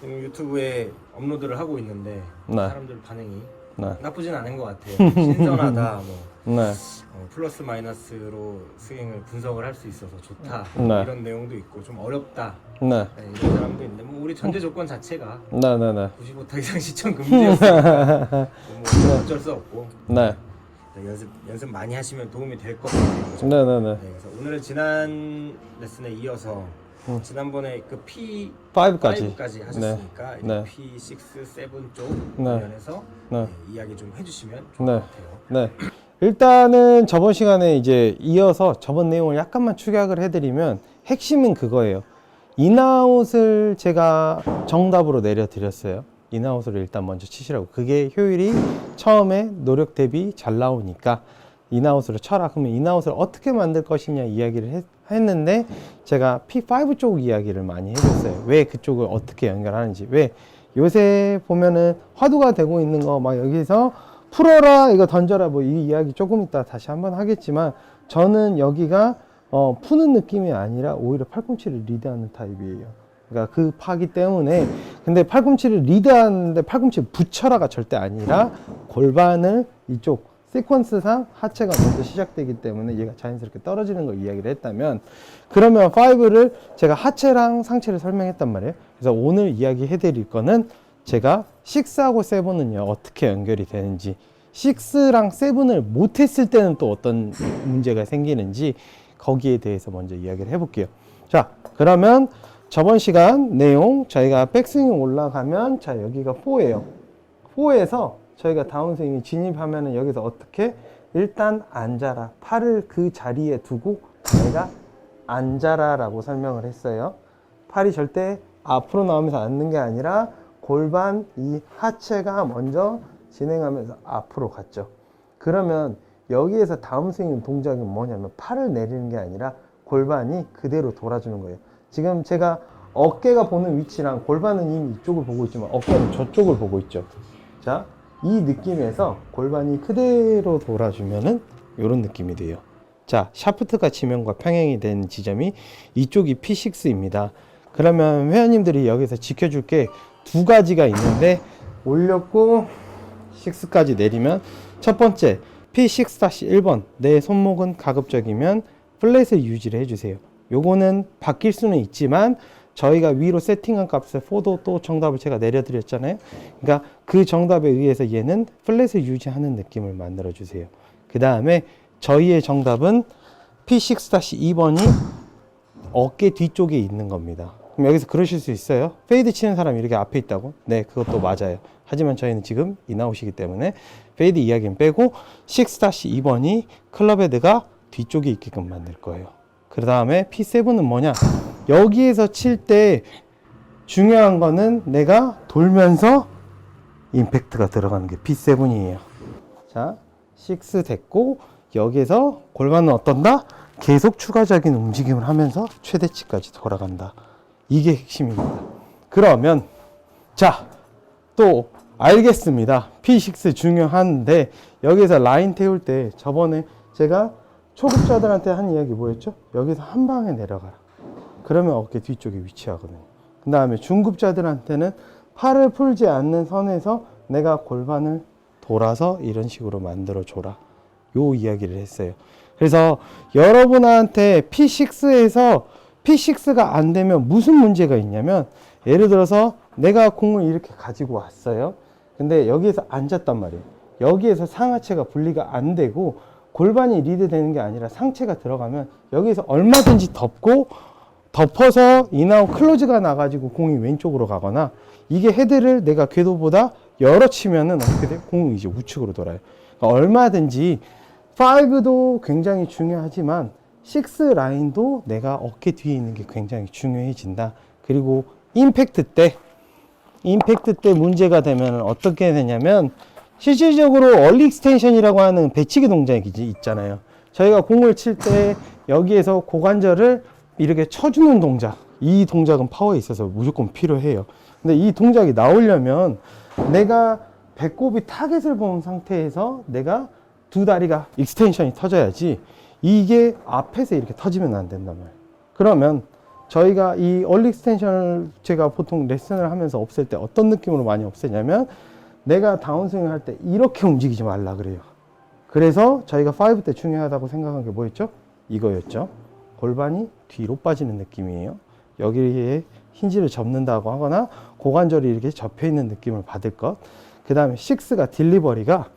지금 유튜브에 업로드를 하고 있는데 네. 사람들 반응이 네. 나쁘진 않은 것 같아요. 신선하다, 뭐 네. 플러스 마이너스로 스윙을 분석을 할 수 있어서 좋다, 네. 이런 내용도 있고 좀 어렵다, 네. 이런 사람도 있는데 뭐 우리 전제 조건 자체가 네네네. 95타 이상 시청 금지였으니까 뭐 어쩔 수 없고 네. 연습 많이 하시면 도움이 될 것 같아요. 네네네. 그래서 오늘 지난 레슨에 이어서 지난번에 그 P5까지. P5까지 하셨으니까 이제 네. P6, 7 쪽 네. 관련해서 네. 이야기 좀 해주시면 좋을 네. 것 같아요. 네. 일단은 저번 시간에 이제 이어서 저번 내용을 약간만 축약을 해드리면 핵심은 그거예요. 인아웃을 제가 정답으로 내려드렸어요. 인아웃을 일단 먼저 치시라고. 그게 효율이 처음에 노력 대비 잘 나오니까 인아웃으로 쳐라. 그러면 인아웃을 어떻게 만들 것이냐 이야기를 했는데 제가 P5 쪽 이야기를 많이 해줬어요. 왜 그쪽을 어떻게 연결하는지. 왜 요새 보면은 화두가 되고 있는 거 막 여기서 풀어라 이거 던져라 뭐 이 이야기 조금 이따 다시 한번 하겠지만 저는 여기가 푸는 느낌이 아니라 오히려 팔꿈치를 리드하는 타입이에요. 그러니까 그 파기 때문에 근데 팔꿈치를 리드하는데 팔꿈치를 붙여라가 절대 아니라 골반을 이쪽 시퀀스상 하체가 먼저 시작되기 때문에 얘가 자연스럽게 떨어지는 걸 이야기를 했다면 그러면 5를 제가 하체랑 상체를 설명했단 말이에요. 그래서 오늘 이야기 해드릴 거는 제가 6하고 7은요 어떻게 연결이 되는지 6랑 7을 못했을 때는 또 어떤 문제가 생기는지 거기에 대해서 먼저 이야기를 해볼게요. 자 그러면 저번 시간 내용 저희가 백스윙 올라가면 자 여기가 4예요. 4에서 저희가 다운스윙이 진입하면은 여기서 어떻게 일단 앉아라 팔을 그 자리에 두고 내가 앉아라 라고 설명을 했어요. 팔이 절대 앞으로 나오면서 앉는 게 아니라 골반 이 하체가 먼저 진행하면서 앞으로 갔죠. 그러면 여기에서 다운스윙 동작은 뭐냐면 팔을 내리는 게 아니라 골반이 그대로 돌아주는 거예요. 지금 제가 어깨가 보는 위치랑 골반은 이미 이쪽을 보고 있지만 어깨는 저쪽을 보고 있죠. 자, 이 느낌에서 골반이 그대로 돌아주면은 이런 느낌이 돼요. 자, 샤프트가 지면과 평행이 된 지점이 이쪽이 P6입니다. 그러면 회원님들이 여기서 지켜줄 게 두 가지가 있는데 올렸고 6까지 내리면 첫 번째 P6-1번 내 손목은 가급적이면 플랫을 유지를 해주세요. 요거는 바뀔 수는 있지만 저희가 위로 세팅한 값을 4도 또 정답을 제가 내려드렸잖아요. 그러니까 그 정답에 의해서 얘는 플랫을 유지하는 느낌을 만들어 주세요. 그 다음에 저희의 정답은 P6-2번이 어깨 뒤쪽에 있는 겁니다. 그럼 여기서 그러실 수 있어요. 페이드 치는 사람이 이렇게 앞에 있다고? 네, 그것도 맞아요. 하지만 저희는 지금 인아웃이기 때문에 페이드 이야기는 빼고 6-2번이 클럽 헤드가 뒤쪽에 있게끔 만들 거예요. 그 다음에 P7은 뭐냐? 여기에서 칠 때 중요한 거는 내가 돌면서 임팩트가 들어가는 게 P7이에요. 자, 6 됐고 여기에서 골반은 어떤다? 계속 추가적인 움직임을 하면서 최대치까지 돌아간다. 이게 핵심입니다. 그러면 자, 또 알겠습니다. P6 중요한데 여기서 라인 태울 때 저번에 제가 초급자들한테 한 이야기 뭐였죠? 여기서 한 방에 내려가라. 그러면 어깨 뒤쪽에 위치하거든요. 그 다음에 중급자들한테는 팔을 풀지 않는 선에서 내가 골반을 돌아서 이런 식으로 만들어 줘라. 요 이야기를 했어요. 그래서 여러분한테 P6에서 P6가 안 되면 무슨 문제가 있냐면 예를 들어서 내가 공을 이렇게 가지고 왔어요. 근데 여기에서 앉았단 말이에요. 여기에서 상하체가 분리가 안 되고 골반이 리드 되는 게 아니라 상체가 들어가면 여기서 얼마든지 덮어서 인아웃 클로즈가 나가지고 공이 왼쪽으로 가거나 이게 헤드를 내가 궤도보다 열어 치면은 어떻게 돼? 공이 이제 우측으로 돌아요. 그러니까 얼마든지 5도 굉장히 중요하지만 6 라인도 내가 어깨 뒤에 있는 게 굉장히 중요해진다. 그리고 임팩트 때 문제가 되면 어떻게 되냐면 실질적으로 얼리 익스텐션이라고 하는 배치기 동작이 있잖아요. 저희가 공을 칠 때 여기에서 고관절을 이렇게 쳐주는 동작, 이 동작은 파워에 있어서 무조건 필요해요. 근데 이 동작이 나오려면 내가 배꼽이 타겟을 본 상태에서 내가 두 다리가 익스텐션이 터져야지 이게 앞에서 이렇게 터지면 안 된단 말이에요. 그러면 저희가 이 얼리 익스텐션을 제가 보통 레슨을 하면서 없앨 때 어떤 느낌으로 많이 없애냐면 내가 다운스윙을 할 때 이렇게 움직이지 말라 그래요. 그래서 저희가 5 때 중요하다고 생각한 게 뭐였죠? 이거였죠. 골반이 뒤로 빠지는 느낌이에요. 여기에 힌지를 접는다고 하거나 고관절이 이렇게 접혀 있는 느낌을 받을 것. 그 다음에 6가 딜리버리가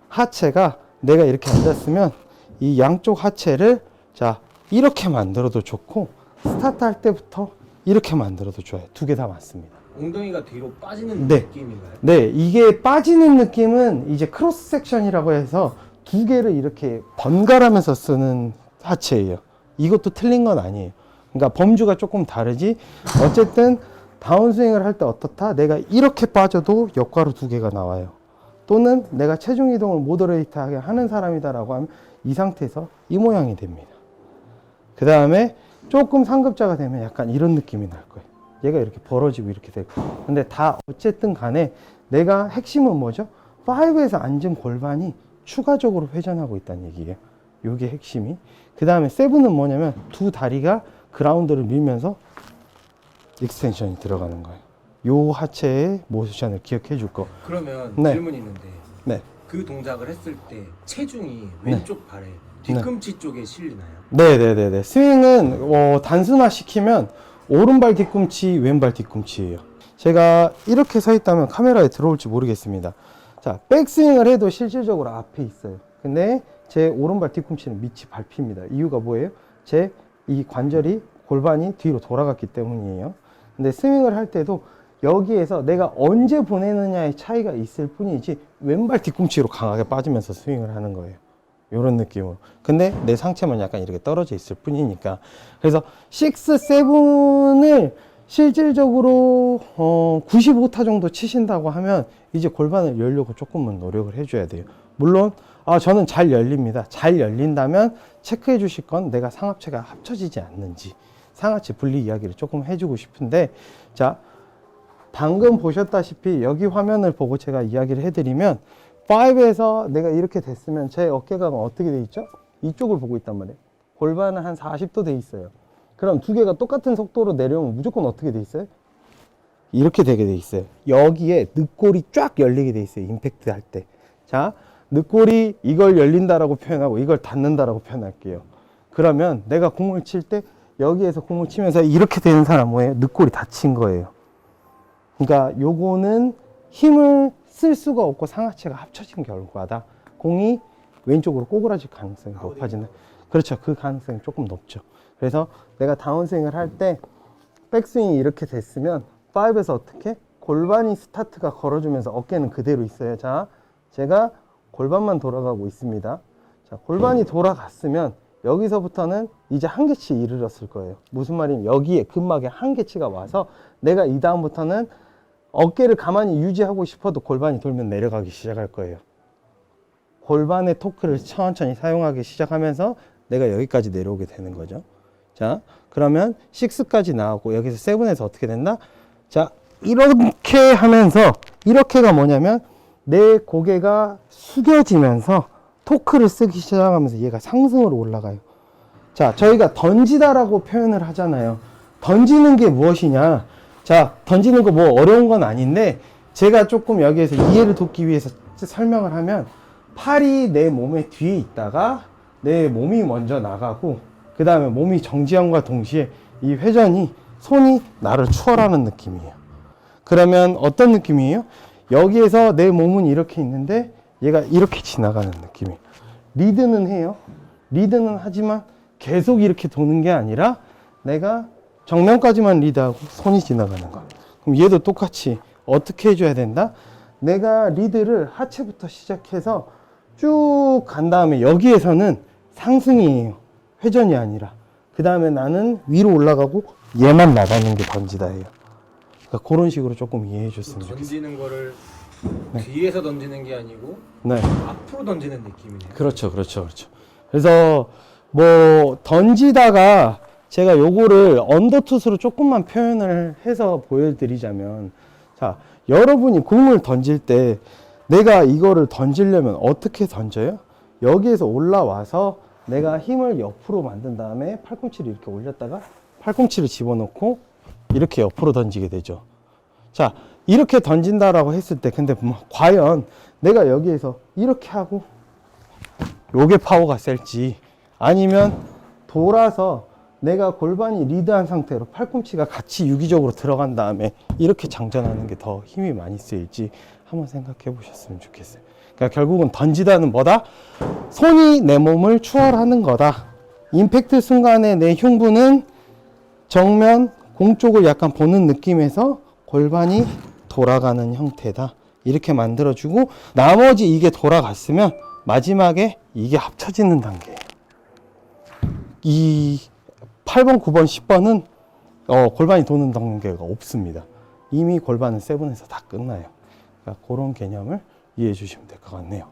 하체가 내가 이렇게 앉았으면 이 양쪽 하체를 자 이렇게 만들어도 좋고 스타트 할 때부터 이렇게 만들어도 좋아요. 두 개 다 맞습니다. 엉덩이가 뒤로 빠지는 네. 느낌인가요? 네, 이게 빠지는 느낌은 이제 크로스 섹션이라고 해서 두 개를 이렇게 번갈아면서 쓰는 하체예요. 이것도 틀린 건 아니에요. 그러니까 범주가 조금 다르지. 어쨌든 다운스윙을 할 때 어떻다? 내가 이렇게 빠져도 역가로 두 개가 나와요. 또는 내가 체중 이동을 모더레이트하게 하는 사람이다라고 하면 이 상태에서 이 모양이 됩니다. 그 다음에 조금 상급자가 되면 약간 이런 느낌이 날 거예요. 얘가 이렇게 벌어지고 이렇게 될 거예요. 근데 다 어쨌든 간에 내가 핵심은 뭐죠? 5에서 앉은 골반이 추가적으로 회전하고 있다는 얘기예요. 요게 핵심이. 그 다음에 7은 뭐냐면 두 다리가 그라운드를 밀면서 익스텐션이 들어가는 거예요. 요 하체의 모션을 기억해 줄 거. 그러면 네. 질문이 있는데 네. 그 동작을 했을 때 체중이 왼쪽 발에 뒤꿈치 쪽에 실리나요? 네네네네. 스윙은 단순화 시키면 오른발 뒤꿈치, 왼발 뒤꿈치예요. 제가 이렇게 서 있다면 카메라에 들어올지 모르겠습니다. 자, 백스윙을 해도 실질적으로 앞에 있어요. 근데 제 오른발 뒤꿈치는 밑이 밟힙니다. 이유가 뭐예요? 제 이 관절이 골반이 뒤로 돌아갔기 때문이에요. 근데 스윙을 할 때도 여기에서 내가 언제 보내느냐의 차이가 있을 뿐이지 왼발 뒤꿈치로 강하게 빠지면서 스윙을 하는 거예요. 이런 느낌으로. 근데 내 상체만 약간 이렇게 떨어져 있을 뿐이니까. 그래서 6, 7을 실질적으로 95타 정도 치신다고 하면 이제 골반을 열려고 조금은 노력을 해줘야 돼요. 물론 저는 잘 열립니다. 잘 열린다면 체크해 주실 건 내가 상하체가 합쳐지지 않는지 상하체 분리 이야기를 조금 해주고 싶은데, 자, 방금 보셨다시피 여기 화면을 보고 제가 이야기를 해드리면 5에서 내가 이렇게 됐으면 제 어깨가 어떻게 돼 있죠? 이쪽을 보고 있단 말이에요. 골반은 한 40도 돼 있어요. 그럼 두 개가 똑같은 속도로 내려오면 무조건 어떻게 돼 있어요? 이렇게 되게 돼 있어요. 여기에 늑골이 쫙 열리게 돼 있어요. 임팩트 할 때. 자, 늑골이 이걸 열린다라고 표현하고 이걸 닫는다라고 표현할게요. 그러면 내가 공을 칠 때 여기에서 공을 치면서 이렇게 되는 사람 뭐예요? 늑골이 닫힌 거예요. 그러니까 요거는 힘을 쓸 수가 없고 상하체가 합쳐진 결과다. 공이 왼쪽으로 꼬그라질 가능성이 높아지는. 그렇죠. 그 가능성이 조금 높죠. 그래서 내가 다운스윙을 할 때 백스윙이 이렇게 됐으면 5에서 어떻게? 골반이 스타트가 걸어주면서 어깨는 그대로 있어요. 자, 제가 골반만 돌아가고 있습니다. 자, 골반이 돌아갔으면 여기서부터는 이제 한계치에 이르렀을 거예요. 무슨 말이냐면 여기에 근막에 한계치가 와서 내가 이 다음부터는 어깨를 가만히 유지하고 싶어도 골반이 돌면 내려가기 시작할 거예요. 골반의 토크를 천천히 사용하기 시작하면서 내가 여기까지 내려오게 되는 거죠. 자, 그러면 6까지 나오고 여기서 7에서 어떻게 됐나? 자, 이렇게 하면서 이렇게가 뭐냐면 내 고개가 숙여지면서 토크를 쓰기 시작하면서 얘가 상승으로 올라가요. 자, 저희가 던지다라고 표현을 하잖아요. 던지는 게 무엇이냐? 자, 던지는 거 뭐 어려운 건 아닌데 제가 조금 여기에서 이해를 돕기 위해서 설명을 하면 팔이 내 몸의 뒤에 있다가 내 몸이 먼저 나가고 그 다음에 몸이 정지함과 동시에 이 회전이 손이 나를 추월하는 느낌이에요. 그러면 어떤 느낌이에요? 여기에서 내 몸은 이렇게 있는데 얘가 이렇게 지나가는 느낌이에요. 리드는 해요. 리드는 하지만 계속 이렇게 도는 게 아니라 내가 정면까지만 리드하고 손이 지나가는 거. 그럼 얘도 똑같이 어떻게 해줘야 된다? 내가 리드를 하체부터 시작해서 쭉 간 다음에 여기에서는 상승이에요. 회전이 아니라. 그 다음에 나는 위로 올라가고 얘만 나가는 게 던지다예요. 그러니까 그런 식으로 조금 이해해 줬으면 좋겠어요. 던지는 거를 뒤에서 던지는 게 아니고 네. 앞으로 던지는 느낌이네요. 그렇죠. 그래서 뭐 던지다가 제가 요거를 언더투스로 조금만 표현을 해서 보여드리자면, 자, 여러분이 공을 던질 때 내가 이거를 던지려면 어떻게 던져요? 여기에서 올라와서 내가 힘을 옆으로 만든 다음에 팔꿈치를 이렇게 올렸다가 팔꿈치를 집어넣고 이렇게 옆으로 던지게 되죠. 자, 이렇게 던진다라고 했을 때 근데 뭐 과연 내가 여기에서 이렇게 하고 요게 파워가 셀지 아니면 돌아서 내가 골반이 리드한 상태로 팔꿈치가 같이 유기적으로 들어간 다음에 이렇게 장전하는 게 더 힘이 많이 쓰일지 한번 생각해 보셨으면 좋겠어요. 그러니까 결국은 던지다는 뭐다? 손이 내 몸을 추월하는 거다. 임팩트 순간에 내 흉부는 정면 공 쪽을 약간 보는 느낌에서 골반이 돌아가는 형태다. 이렇게 만들어주고 나머지 이게 돌아갔으면 마지막에 이게 합쳐지는 단계예요. 이 8번, 9번, 10번은 골반이 도는 단계가 없습니다. 이미 골반은 세븐에서 다 끝나요. 그러니까 그런 개념을 이해해 주시면 될 것 같네요.